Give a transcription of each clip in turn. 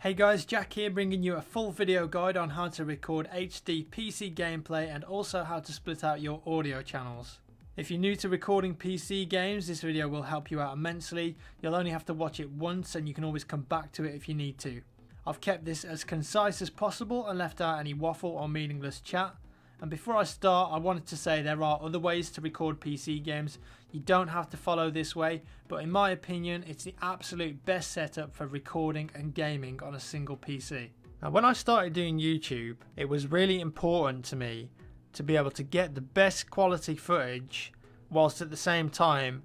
Hey guys, Jack here bringing you a full video guide on how to record HD PC gameplay and also how to split out your audio channels. If you're new to recording PC games, this video will help you out immensely. You'll only have to watch it once and you can always come back to it if you need to. I've kept this as concise as possible and left out any waffle or meaningless chat. And before I start, I wanted to say there are other ways to record PC games. You don't have to follow this way, but in my opinion, it's the absolute best setup for recording and gaming on a single PC. Now, when I started doing YouTube, it was really important to me to be able to get the best quality footage whilst at the same time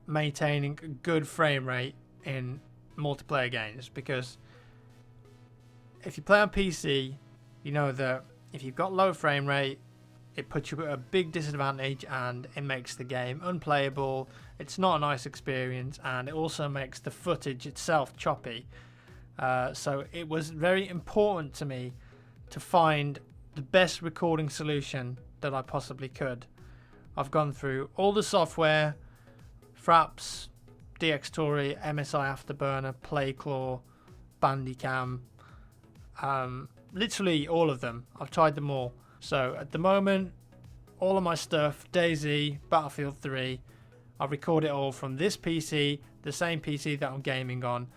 maintaining a good frame rate in multiplayer games, because if you play on PC, you know that if you've got low frame rate, it puts you at a big disadvantage and it makes the game unplayable. It's not a nice experience, and it also makes the footage itself choppy. So it was very important to me to find the best recording solution that I possibly could. I've gone through all the software: Fraps, Dxtory, MSI Afterburner, Playclaw, Bandicam, literally all of them. I've tried them all. So at the moment, all of my stuff, DayZ, Battlefield 3, I record it all from this PC, the same PC that I'm gaming on.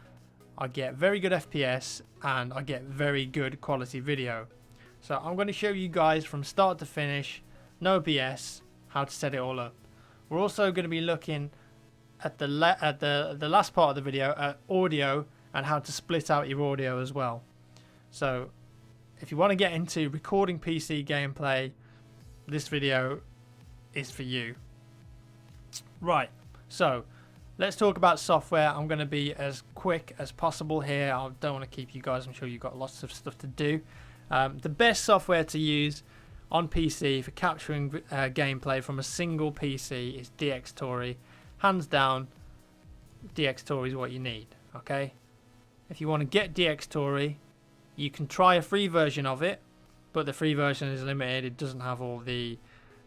I get very good FPS and I get very good quality video. So I'm going to show you guys from start to finish, no BS, how to set it all up. We're also going to be looking at the last part of the video at audio and how to split out your audio as well. So if you want to get into recording PC gameplay, this video is for you. Right, so let's talk about software. I'm going to be as quick as possible here. I don't want to keep you guys, I'm sure you've got lots of stuff to do. The best software to use on PC for capturing gameplay from a single PC is Dxtory. Hands down, Dxtory is what you need, okay? If you want to get Dxtory, you can try a free version of it, but the free version is limited. It doesn't have all the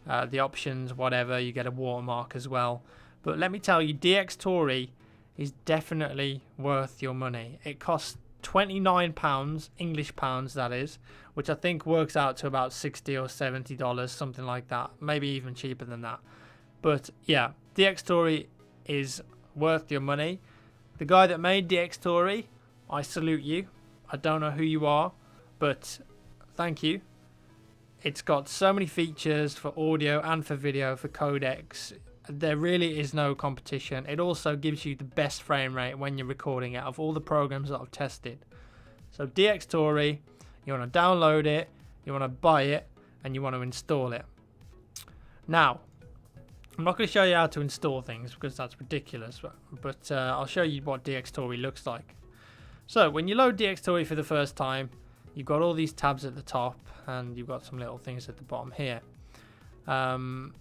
options, whatever. You get a watermark as well. But let me tell you, Dxtory is definitely worth your money. It costs £29, English pounds that is, which I think works out to about $60 or $70, something like that. Maybe even cheaper than that. But yeah, Dxtory is worth your money. The guy that made Dxtory, I salute you. I don't know who you are, but thank you. It's got so many features for audio and for video, for codecs. There really is no competition. It also gives you the best frame rate when you're recording it of all the programs that I've tested. So Dxtory, you want to download it, you want to buy it, and you want to install it. Now, I'm not going to show you how to install things because that's ridiculous, but I'll show you what Dxtory looks like. So when you load Dxtory for the first time, you've got all these tabs at the top and you've got some little things at the bottom here. Again,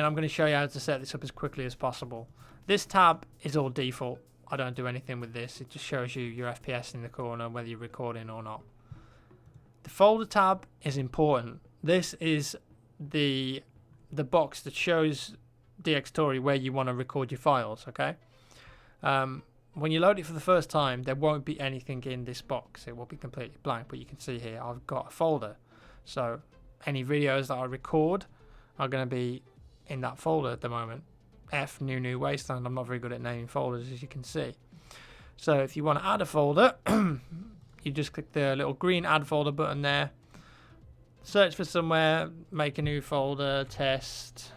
I'm going to show you how to set this up as quickly as possible. This tab is all default. I don't do anything with this. It just shows you your FPS in the corner, whether you're recording or not. The folder tab is important. This is the box that shows Dxtory where you want to record your files, okay? When you load it for the first time, there won't be anything in this box. It will be completely blank, but you can see here I've got a folder. So any videos that I record are going to be in that folder at the moment. F new wasteland. I'm not very good at naming folders, as you can see. So if you want to add a folder, you just click the little green add folder button there. Search for somewhere, make a new folder, test.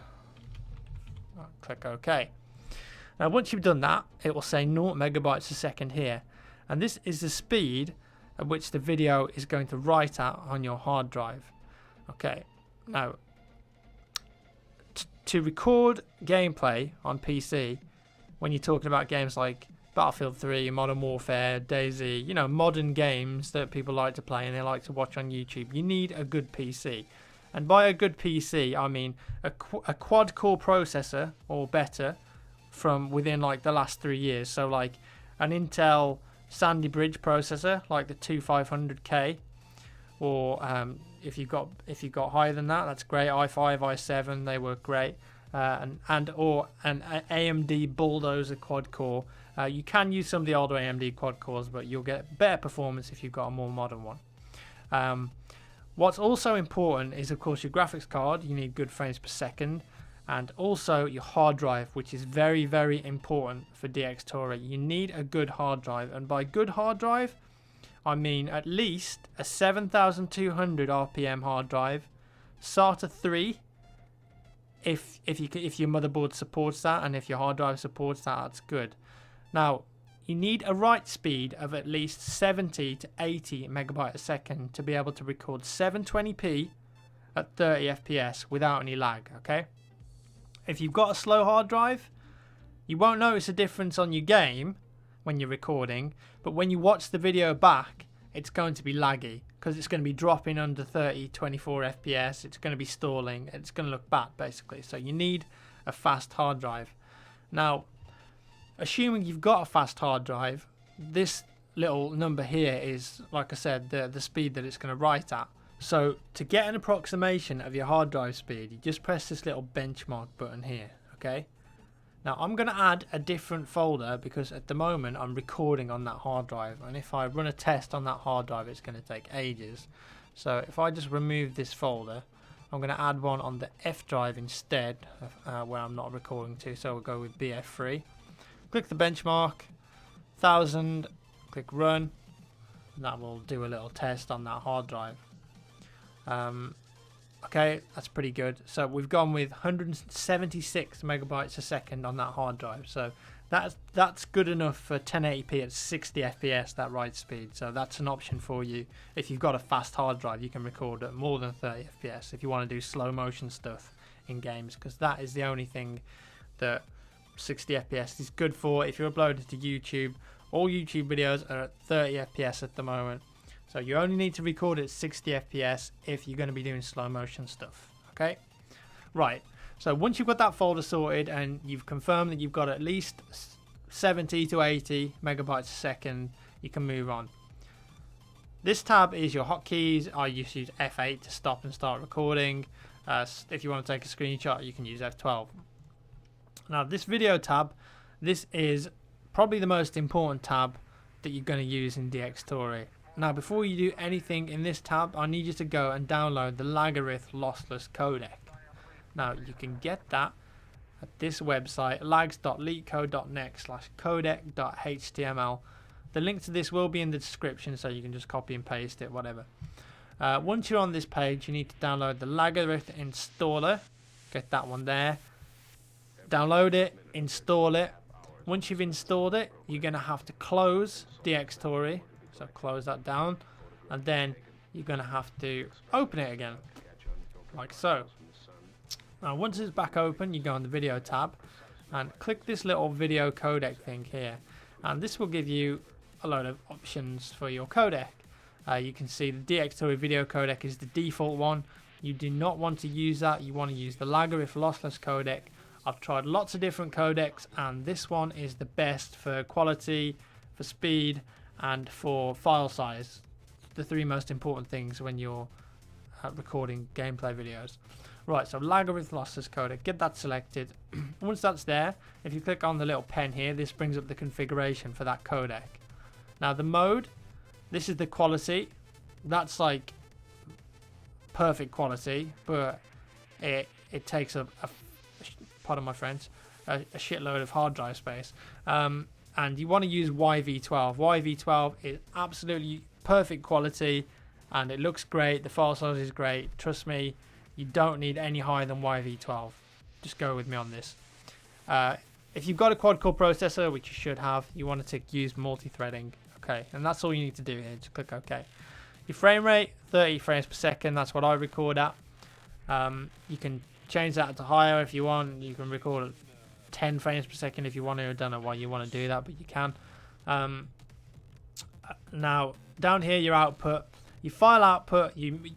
Click OK. Now once you've done that, it will say 0 megabytes a second here, and this is the speed at which the video is going to write out on your hard drive. Okay, now to record gameplay on PC, when you're talking about games like Battlefield 3, Modern Warfare, DayZ, you know, modern games that people like to play and they like to watch on YouTube, you need a good PC. And by a good PC, I mean a quad-core processor or better, from within like the last 3 years. So like an Intel Sandy Bridge processor, like the 2500K, or if you've got higher than that, that's great. i5, i7, they work great. Or an AMD Bulldozer quad core, You can use some of the older AMD quad cores, but you'll get better performance if you've got a more modern one. What's also important is, of course, your graphics card. You need good frames per second, and also your hard drive, which is very, very important for Dxtory. You need a good hard drive, and by good hard drive, I mean at least a 7200 RPM hard drive, SATA 3. If your motherboard supports that, and if your hard drive supports that, that's good. Now, you need a write speed of at least 70 to 80 megabytes a second to be able to record 720p at 30 FPS without any lag, okay? If you've got a slow hard drive, you won't notice a difference on your game when you're recording, but when you watch the video back, it's going to be laggy because it's going to be dropping under 30, 24 FPS, it's going to be stalling, it's going to look bad basically. So you need a fast hard drive. Now, assuming you've got a fast hard drive, this little number here is, like I said, the speed that it's going to write at. So to get an approximation of your hard drive speed, you just press this little benchmark button here, okay? Now I'm going to add a different folder because at the moment I'm recording on that hard drive, and if I run a test on that hard drive it's going to take ages. So if I just remove this folder, I'm going to add one on the F drive instead, where I'm not recording to, so we'll go with BF3. Click the benchmark, 1000, click run, and that will do a little test on that hard drive. Okay, that's pretty good. So we've gone with 176 megabytes a second on that hard drive. So that's good enough for 1080p at 60 FPS, that write speed. So that's an option for you. If you've got a fast hard drive, you can record at more than 30 FPS if you want to do slow motion stuff in games, because that is the only thing that 60 FPS is good for. If you're uploaded to YouTube, all YouTube videos are at 30 FPS at the moment. So you only need to record at 60 FPS if you're going to be doing slow motion stuff. Okay, right. So once you've got that folder sorted and you've confirmed that you've got at least 70 to 80 megabytes a second, you can move on. This tab is your hotkeys. I used to use F8 to stop and start recording. If you want to take a screenshot, you can use F12. Now this video tab, this is probably the most important tab that you're going to use in Dxtory. Now before you do anything in this tab, I need you to go and download the Lagarith lossless codec. Now you can get that at this website, lags.leetcode.net/codec.html. The link to this will be in the description, so you can just copy and paste it, whatever. Once you're on this page, you need to download the Lagarith installer. Get that one there. Download it, install it. Once you've installed it, you're going to have to close Dxtory. So close that down, and then you're going to have to open it again, like so. Now once it's back open, you go on the video tab and click this little video codec thing here, and this will give you a load of options for your codec. You can see the Dxtory video codec is the default one. You do not want to use that. You want to use the Lagarith lossless codec. I've tried lots of different codecs, and this one is the best for quality, for speed, and for file size. The three most important things when you're recording gameplay videos. Right, so Lagarith lossless codec, get that selected. Once that's there, if you click on the little pen here, this brings up the configuration for that codec. Now the mode, this is the quality. That's like perfect quality, but it takes pardon my French, a shitload of hard drive space. And you want to use YV12. YV12 is absolutely perfect quality, and it looks great. The file size is great. Trust me, you don't need any higher than YV12. Just go with me on this. If you've got a quad-core processor, which you should have, you want to use multi-threading. Okay, and that's all you need to do here. Just click OK. Your frame rate, 30 frames per second. That's what I record at. You can change that to higher if you want. You can record at 10 frames per second if you want to. I don't know why you want to do that, but you can. Now down here, your output, your file output,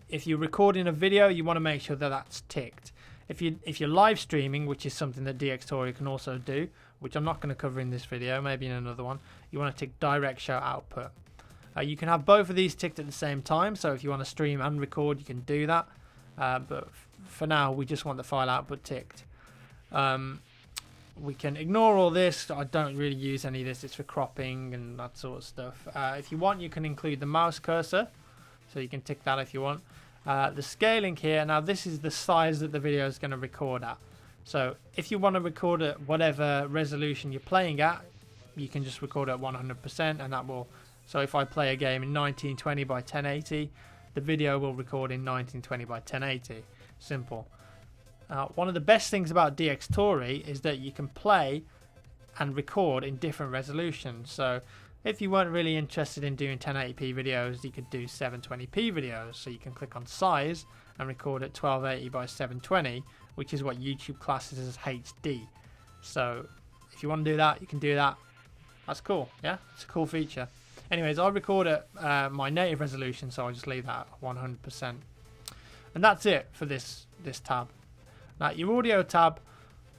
if you're recording a video, you want to make sure that that's ticked. If you're live streaming, which is something that Dxtory can also do, which I'm not going to cover in this video, maybe in another one, you want to tick direct show output. You can have both of these ticked at the same time, so if you want to stream and record, you can do that, but for now we just want the file output ticked. we can ignore all this. I don't really use any of this. It's for cropping and that sort of stuff. If you want, you can include the mouse cursor, so you can tick that if you want. The scaling here, now this is the size that the video is going to record at. So if you want to record at whatever resolution you're playing at, you can just record at 100%, and that will, so if I play a game in 1920 by 1080, the video will record in 1920 by 1080. Simple. One of the best things about Dxtory is that you can play and record in different resolutions. So if you weren't really interested in doing 1080p videos, you could do 720p videos. So you can click on size and record at 1280 by 720, which is what YouTube classes as HD. So if you want to do that, you can do that. That's cool. Yeah, it's a cool feature. Anyways, I record at my native resolution, so I'll just leave that at 100%. And that's it for this tab. Now, your audio tab,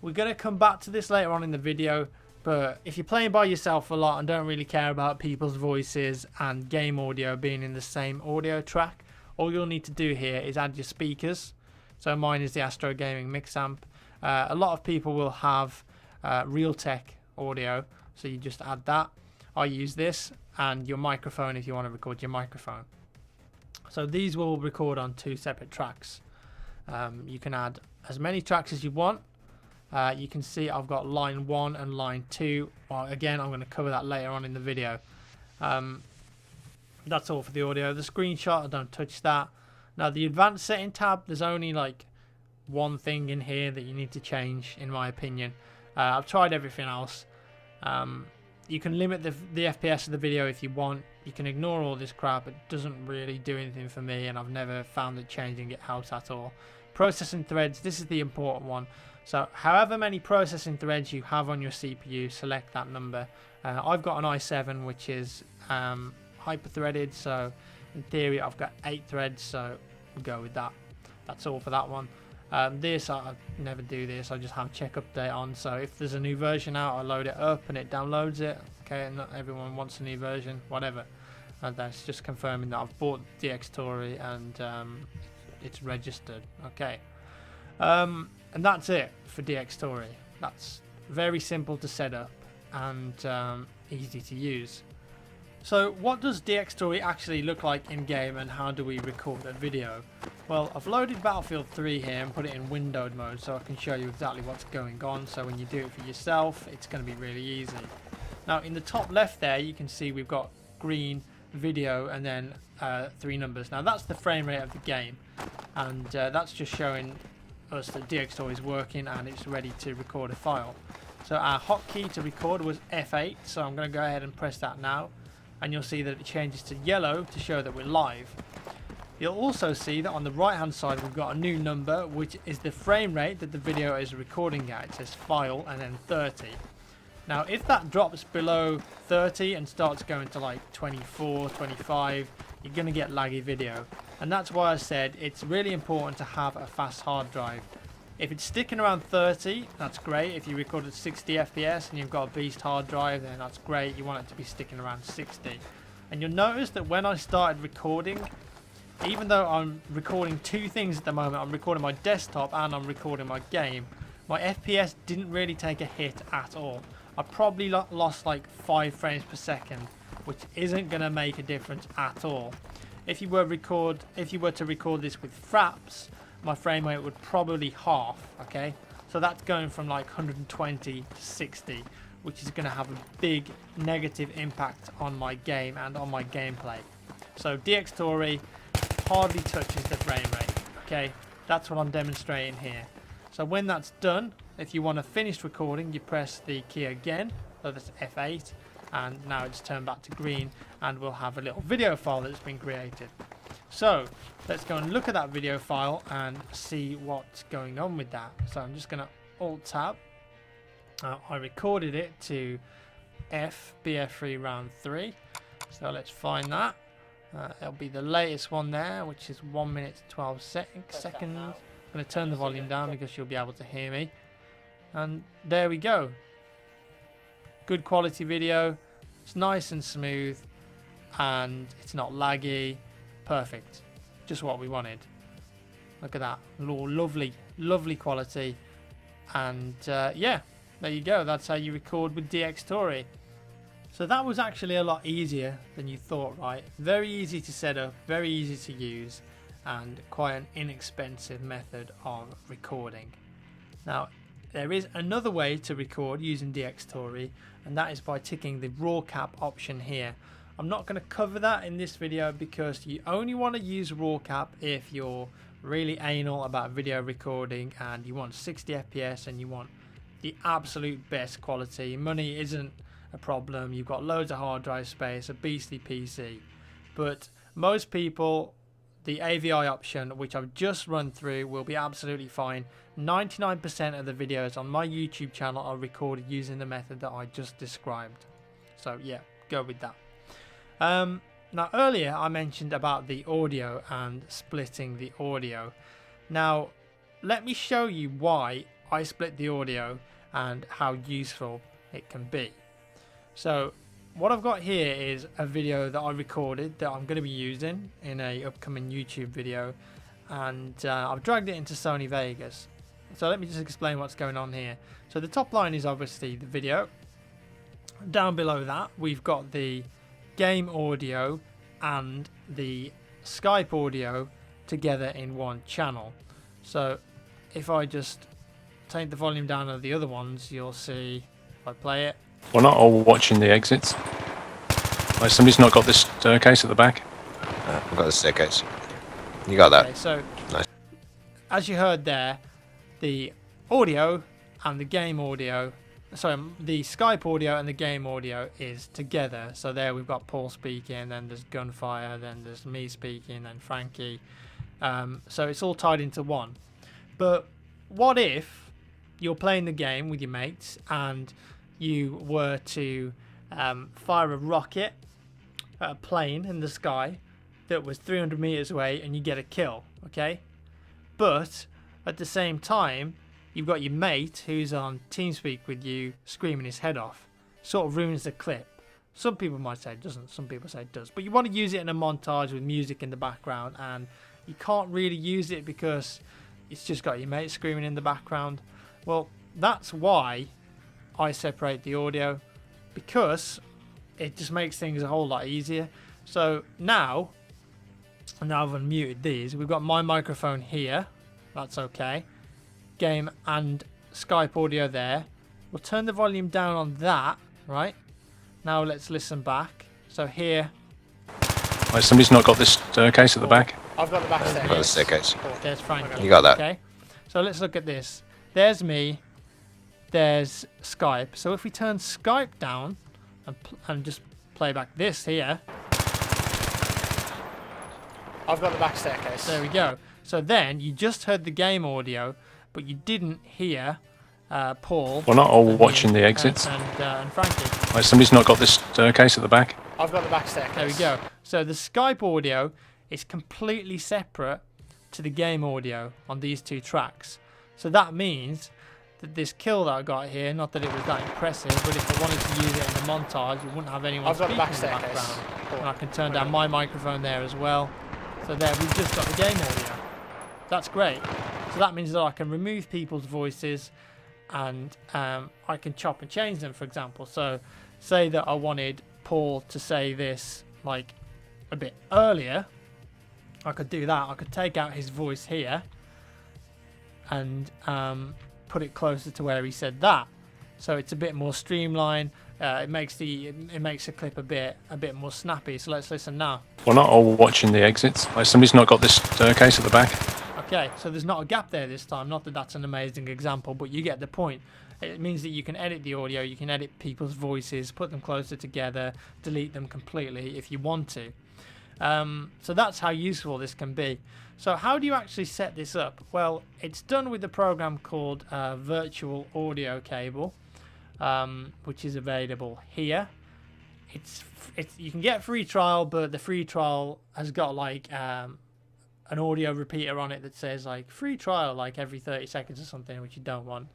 we're going to come back to this later on in the video, but if you're playing by yourself a lot and don't really care about people's voices and game audio being in the same audio track, all you'll need to do here is add your speakers. So mine is the Astro Gaming Mix Amp. A lot of people will have Realtek audio, so you just add that. I use this, and your microphone if you want to record your microphone. So these will record on 2 separate tracks. You can add as many tracks as you want. You can see I've got line 1 and line 2. Well, again, I'm going to cover that later on in the video. That's all for the audio. The screenshot, I don't touch that. Now the advanced setting tab, there's only like one thing in here that you need to change, in my opinion. I've tried everything else. You can limit the FPS of the video if you want. You can ignore all this crap. It doesn't really do anything for me, and I've never found that changing it helps at all. Processing threads, this is the important one. So however many processing threads you have on your CPU, select that number. I've got an i7 which is hyper-threaded, so in theory I've got 8 threads, so we'll go with that. That's all for that one. This, I never do this, I just have check update on, so if there's a new version out, I load it up and it downloads it. Okay, not everyone wants a new version, whatever. That's just confirming that I've bought Dxtory and it's registered. Okay, and that's it for Dxtory. That's very simple to set up and easy to use. So what does Dxtory actually look like in game, and how do we record a video? Well, I've loaded Battlefield 3 here and put it in windowed mode so I can show you exactly what's going on, so when you do it for yourself it's going to be really easy. Now in the top left there you can see we've got green, video, and then 3 numbers. Now that's the frame rate of the game, and that's just showing us that Dxtory is working and it's ready to record a file. So our hotkey to record was F8, so I'm going to go ahead and press that now, and you'll see that it changes to yellow to show that we're live. You'll also see that on the right hand side we've got a new number, which is the frame rate that the video is recording at. It says file and then 30. Now if that drops below 30 and starts going to like 24, 25, you're going to get laggy video. And that's why I said it's really important to have a fast hard drive. If it's sticking around 30, that's great. If you record at 60 FPS and you've got a beast hard drive, then that's great. You want it to be sticking around 60. And you'll notice that when I started recording, even though I'm recording 2 things at the moment, I'm recording my desktop and I'm recording my game, my FPS didn't really take a hit at all. I probably lost like 5 frames per second, which isn't going to make a difference at all. If you were to record this with fraps, my frame rate would probably half. Okay, so that's going from like 120 to 60, which is going to have a big negative impact on my game and on my gameplay. So Dxtory hardly touches the frame rate. Okay, that's what I'm demonstrating here. So when that's done, if you want to finish recording, you press the key again, so that's F8, and now it's turned back to green, and we'll have a little video file that's been created. So let's go and look at that video file and see what's going on with that. So I'm just going to Alt Tab. I recorded it to BF3 round 3. So let's find that. It'll be the latest one there, which is 1 minute 12 seconds. I'm going to turn the volume down because you'll be able to hear me. And there we go. Good quality video. It's nice and smooth, and it's not laggy. Perfect. Just what we wanted. Look at that. Lovely, lovely quality. And yeah, there you go. That's how you record with Dxtory. So that was actually a lot easier than you thought, right? Very easy to set up, very easy to use, and quite an inexpensive method of recording. Now, there is another way to record using Dxtory, and that is by ticking the raw cap option here. I'm not going to cover that in this video because you only want to use raw cap if you're really anal about video recording and you want 60 FPS and you want the absolute best quality. Money isn't a problem, you've got loads of hard drive space, a beastly PC. But most people, the AVI option, which I've just run through, will be absolutely fine. 99% of the videos on my YouTube channel are recorded using the method that I just described. So yeah, go with that. Now earlier I mentioned about the audio and splitting the audio. Now let me show you why I split the audio and how useful it can be. So what I've got here is a video that I recorded that I'm going to be using in a upcoming YouTube video, and I've dragged it into Sony Vegas. So let me just explain what's going on here. So the top line is obviously the video. Down below that we've got the game audio and the Skype audio together in one channel. So if I just take the volume down of the other ones, you'll see if I play it. We're not all watching the exits. Like somebody's not got this staircase at the back. I've got the staircase. You got that. Okay, so Nice. as you heard there, the audio and the game audio, sorry, the Skype audio and the game audio is together. So there we've got Paul speaking, then there's Gunfire, then there's me speaking, then Frankie. So it's all tied into one. But what if you're playing the game with your mates and you were to fire a rocket at a plane in the sky that was 300 meters away and you get a kill, okay? But at the same time, you've got your mate who's on TeamSpeak with you screaming his head off. Sort of ruins the clip. Some people might say it doesn't, some people say it does. But you want to use it in a montage with music in the background, and you can't really use it because it's just got your mate screaming in the background. Well, that's why I separate the audio, because it just makes things a whole lot easier. So now I've unmuted these. We've got my microphone here. That's okay. Game and Skype audio there. We'll turn the volume down on that, right? Now let's listen back. So here. Like somebody's not got this staircase at the back. I've got the back staircase. I've got the staircase. There's Frankie. You got that. Okay. So let's look at this. There's me. There's Skype. So if we turn Skype down and just play back this here. I've got the back staircase. There we go. So then you just heard the game audio, but you didn't hear Paul. We're not all watching the exits. And Frankie. Like somebody's not got this staircase at the back. I've got the back staircase. There we go. So the Skype audio is completely separate to the game audio on these two tracks. So that means that this kill that I got here, not that it was that impressive, but if I wanted to use it in the montage, it wouldn't have anyone speaking in the background. And I can turn down my microphone there as well. So there, we've just got the game audio. That's great. So that means that I can remove people's voices and I can chop and change them, for example. So say that I wanted Paul to say this like a bit earlier, I could do that. I could take out his voice here and put it closer to where he said that, so it's a bit more streamlined. It makes the clip a bit more snappy. So let's listen now. We're not all watching the exits. Like somebody's not got this staircase at the back. Okay, so there's not a gap there this time. Not that that's an amazing example, but you get the point. It means that you can edit the audio, you can edit people's voices, put them closer together, delete them completely if you want to. So that's how useful this can be. So how do you actually set this up? Well, it's done with a program called Virtual Audio Cable, which is available here. It's you can get a free trial, but the free trial has got like an audio repeater on it that says like free trial like every 30 seconds or something, which you don't want.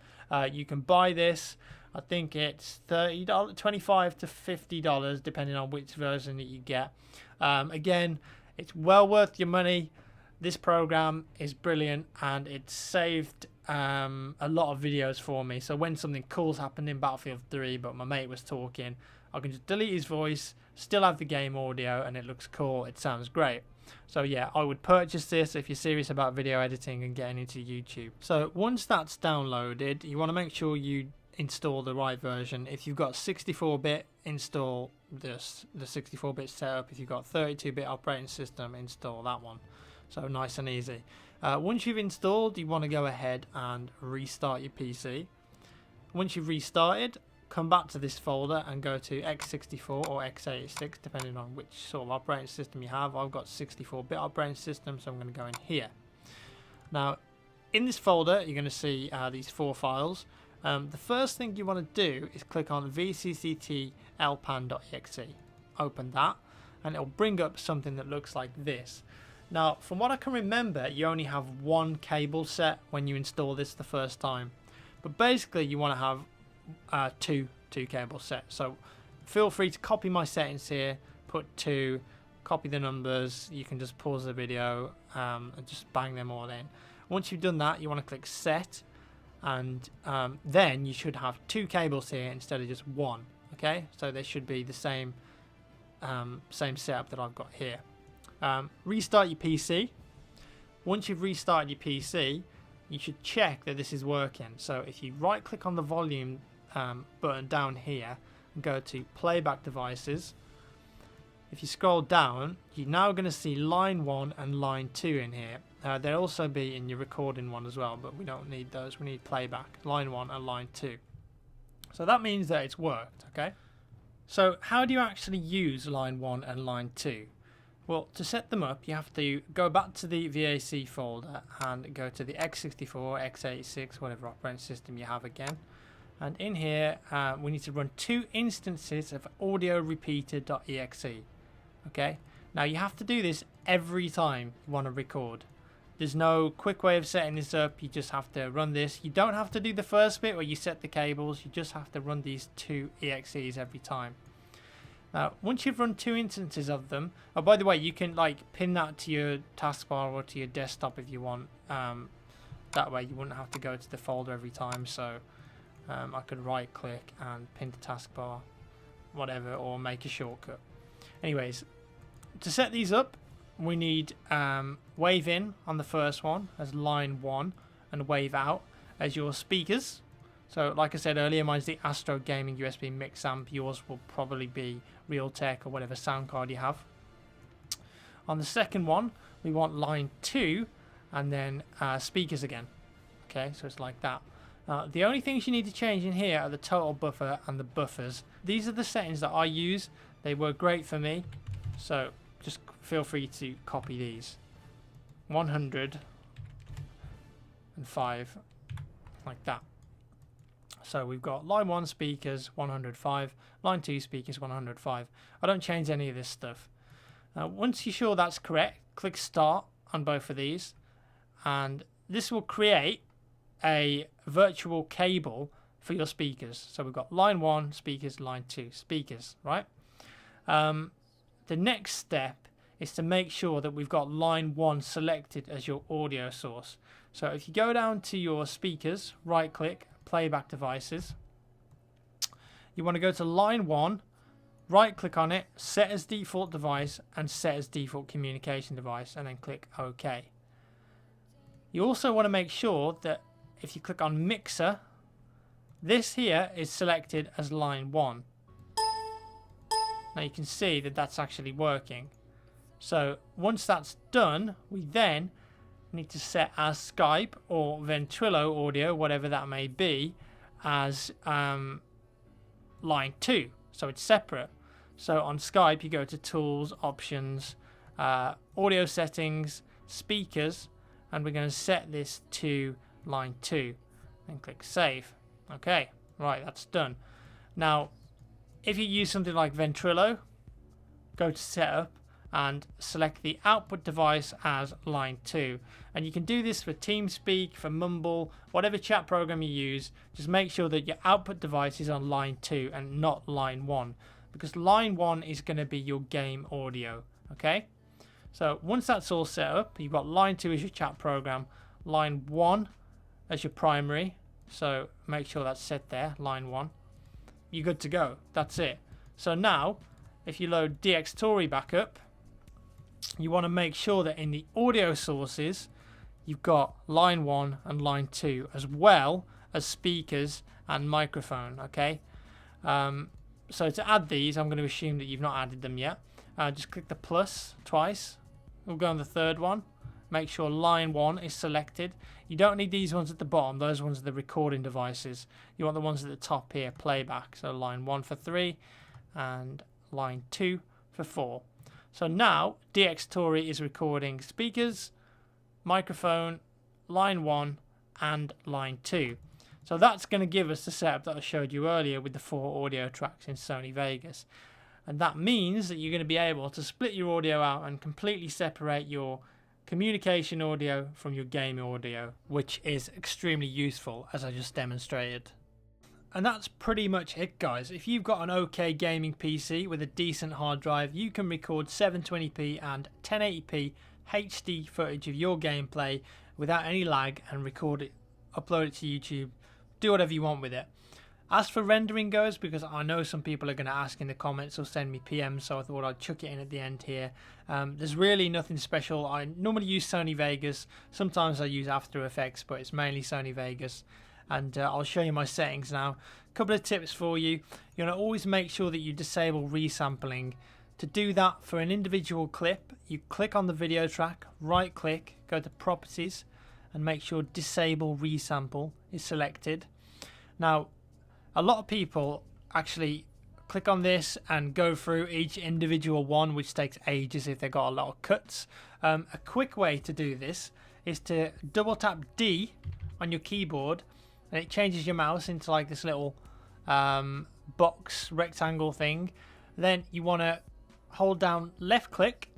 You can buy this. I think it's $30, $25 to $50 depending on which version that you get. Again, it's well worth your money. This program is brilliant and it's saved a lot of videos for me. So when something cool's happened in Battlefield 3 but my mate was talking, I can just delete his voice, still have the game audio, and it looks cool, it sounds great. So yeah, I would purchase this if you're serious about video editing and getting into YouTube. So once that's downloaded, you want to make sure you install the right version. If you've got 64-bit, install the 64-bit setup. If you've got 32-bit operating system, install that one. So nice and easy. Once you've installed, you want to go ahead and restart your PC. Once you've restarted, come back to this folder and go to x64 or x86, depending on which sort of operating system you have. I've got 64-bit operating system, so I'm going to go in here. Now, in this folder, you're going to see these 4 files. The first thing you want to do is click on vcct-lpan.exe. Open that, and it'll bring up something that looks like this. Now, from what I can remember, you only have 1 cable set when you install this the first time. But basically, you want to have two cable sets. So feel free to copy my settings here, put 2, copy the numbers. You can just pause the video and just bang them all in. Once you've done that, you want to click set, and then you should have 2 cables here instead of just 1. Okay, so they should be the same setup that I've got here. Restart your PC. Once you've restarted your PC, you should check that this is working. So if you right click on the volume button down here and go to playback devices, if you scroll down, you're now going to see line 1 and line 2 in here. They'll also be in your recording one as well, but we don't need those. We need playback, line 1 and line 2. So that means that it's worked. Okay, so how do you actually use line 1 and line 2? Well, to set them up, you have to go back to the VAC folder and go to the x64, x86, whatever operating system you have again. And in here, we need to run 2 instances of audiorepeater.exe. Okay, now you have to do this every time you want to record. There's no quick way of setting this up. You just have to run this. You don't have to do the first bit where you set the cables. You just have to run these 2 EXEs every time. Now, once you've run 2 instances of them, oh, by the way, you can like pin that to your taskbar or to your desktop if you want. That way you wouldn't have to go to the folder every time. So I could right click and pin to taskbar, whatever, or make a shortcut. Anyways, to set these up, we need wave in on the first one as line 1 and wave out as your speakers. So like I said earlier, mine's the Astro Gaming USB mix amp. Yours will probably be Realtek or whatever sound card you have. On the second one, we want line 2 and then speakers again. Okay, so it's like that. The only things you need to change in here are the total buffer and the buffers. These are the settings that I use. They work great for me. So just feel free to copy these. 105, like that. So we've got line 1 speakers 105, line 2 speakers 105. I don't change any of this stuff. Once you're sure that's correct, click start on both of these, and this will create a virtual cable for your speakers. So we've got line 1 speakers, line 2 speakers, right? The next step is to make sure that we've got line 1 selected as your audio source. So if you go down to your speakers, right click, playback devices, you want to go to line 1, right click on it, set as default device and set as default communication device, and then click OK. You also want to make sure that if you click on mixer, this here is selected as line 1. Now you can see that that's actually working. So once that's done, we then need to set as Skype or Ventrilo audio, whatever that may be, as line 2. So it's separate. So on Skype, you go to Tools, Options, Audio Settings, Speakers, and we're going to set this to line 2. And click Save. Okay, right, that's done. Now, if you use something like Ventrilo, go to Setup and select the output device as line 2. And you can do this for TeamSpeak, for Mumble, whatever chat program you use. Just make sure that your output device is on line 2 and not line 1, because line 1 is going to be your game audio. Okay, so once that's all set up, you've got line 2 as your chat program, line 1 as your primary. So make sure that's set there, line 1. You're good to go. That's it. So now, if you load Dxtory back up, you want to make sure that in the audio sources, you've got line 1 and line 2, as well as speakers and microphone, okay? So to add these, I'm going to assume that you've not added them yet. Just click the plus twice. We'll go on the third one. Make sure line 1 is selected. You don't need these ones at the bottom. Those ones are the recording devices. You want the ones at the top here, playback. So line 1 for 3 and line 2 for 4. So now Dxtory is recording speakers, microphone, line 1 and line 2. So that's going to give us the setup that I showed you earlier with the 4 audio tracks in Sony Vegas. And that means that you're going to be able to split your audio out and completely separate your communication audio from your game audio, which is extremely useful, as I just demonstrated. And that's pretty much it, guys. If you've got an okay gaming PC with a decent hard drive, you can record 720p and 1080p HD footage of your gameplay without any lag and record it, upload it to YouTube, do whatever you want with it. As for rendering goes, because I know some people are going to ask in the comments or send me PMs, so I thought I'd chuck it in at the end here. There's really nothing special. I normally use Sony Vegas. Sometimes I use After Effects, but it's mainly Sony Vegas. And I'll show you my settings now. A couple of tips for you. You want to always make sure that you disable resampling. To do that for an individual clip, you click on the video track, right click, go to Properties, and make sure Disable Resample is selected. Now, a lot of people actually click on this and go through each individual one, which takes ages if they've got a lot of cuts. A quick way to do this is to double tap D on your keyboard, and it changes your mouse into like this little box rectangle thing. Then you want to hold down left click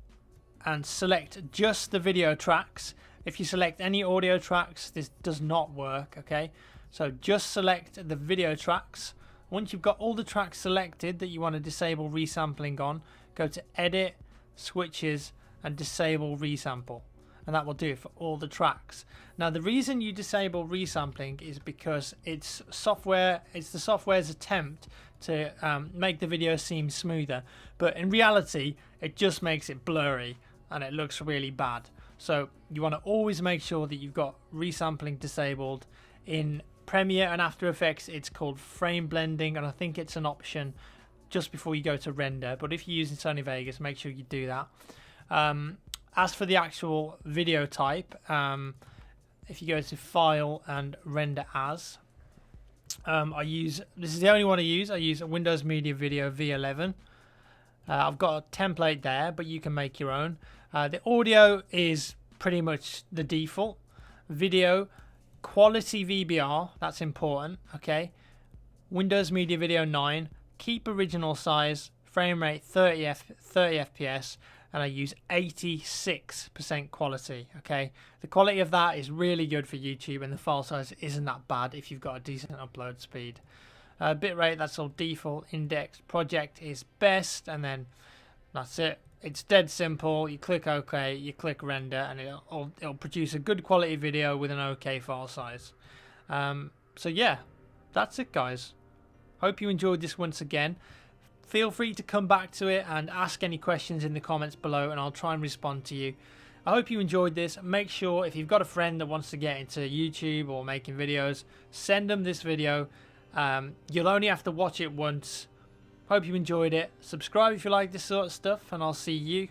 and select just the video tracks. If you select any audio tracks, this does not work, okay? So just select the video tracks. Once you've got all the tracks selected that you want to disable resampling on, go to Edit, Switches, and Disable Resample. And that will do it for all the tracks. Now the reason you disable resampling is because it's the software's attempt to make the video seem smoother. But in reality, it just makes it blurry and it looks really bad. So you want to always make sure that you've got resampling disabled. In Premiere and After Effects, it's called frame blending, and I think it's an option just before you go to render. But if you're using Sony Vegas, make sure you do that. As for the actual video type, if you go to File and Render As, this is the only one I use a Windows Media Video V11. I've got a template there, but you can make your own. The audio is pretty much the default. Video, quality VBR, that's important, okay? Windows Media Video 9, keep original size, frame rate 30 FPS, and I use 86% quality, okay? The quality of that is really good for YouTube, and the file size isn't that bad if you've got a decent upload speed. Bitrate, that's all default. Index project is best, and then that's it. It's dead simple. You click OK, you click render, and it'll produce a good quality video with an okay file size. So yeah, that's it, guys. Hope you enjoyed this once again. Feel free to come back to it and ask any questions in the comments below, and I'll try and respond to you. I hope you enjoyed this. Make sure if you've got a friend that wants to get into YouTube or making videos, send them this video. You'll only have to watch it once. Hope you enjoyed it. Subscribe if you like this sort of stuff, and I'll see you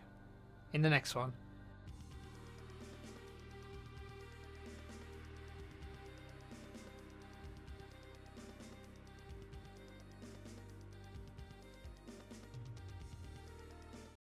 in the next one.